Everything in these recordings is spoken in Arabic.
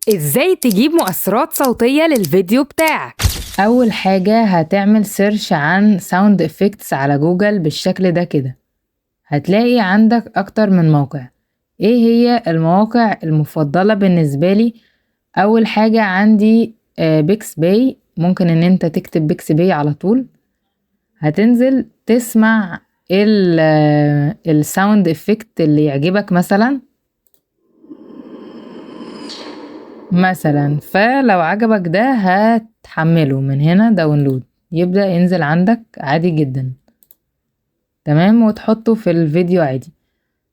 ازاي تجيب مؤثرات صوتية للفيديو بتاعك؟ اول حاجة هتعمل سيرش عن ساوند افكتس على جوجل بالشكل ده كده. هتلاقي عندك اكتر من موقع. ايه هي المواقع المفضلة بالنسبة لي؟ اول حاجة عندي بيكس باي. ممكن ان انت تكتب بيكس باي على طول، هتنزل تسمع الساوند افكت اللي يعجبك مثلا. فلو عجبك ده هتحمله من هنا داونلود، يبدأ ينزل عندك عادي جدا. تمام، وتحطه في الفيديو عادي.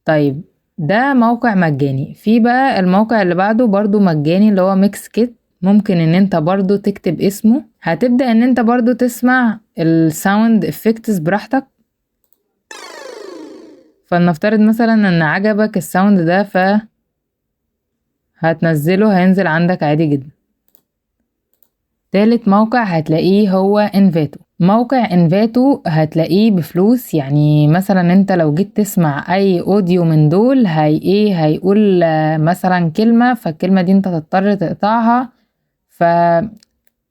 طيب ده موقع مجاني. في بقى الموقع اللي بعده برضو مجاني اللي هو ميكس كيت. ممكن ان انت برضو تكتب اسمه، هتبدأ ان انت برضو تسمع الساوند افكتس براحتك. فلنفترض مثلا ان عجبك الساوند ده هتنزله، هينزل عندك عادي جدا. تالت موقع هتلاقيه هو انفاتو. موقع انفاتو هتلاقيه بفلوس. يعني مثلا انت لو جيت تسمع اي اوديو من دول هيقول مثلا كلمة، فالكلمة دي انت تضطر تقطعها. ف...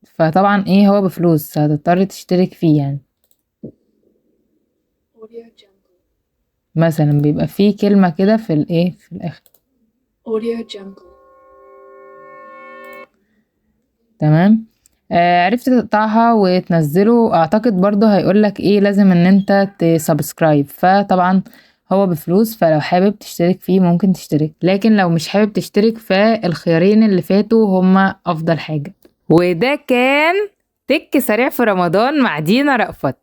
فطبعا هو بفلوس، هتضطر تشترك فيه يعني. مثلا بيبقى فيه كلمة كده في الاخر. تمام. عرفت تقطعها وتنزله. اعتقد برضو هيقولك لازم ان انت تسبسكرايب. فطبعا هو بفلوس، فلو حابب تشترك فيه ممكن تشترك، لكن لو مش حابب تشترك فالخيارين اللي فاتوا هما افضل حاجة. وده كان تك سريع في رمضان مع دينا رأفت.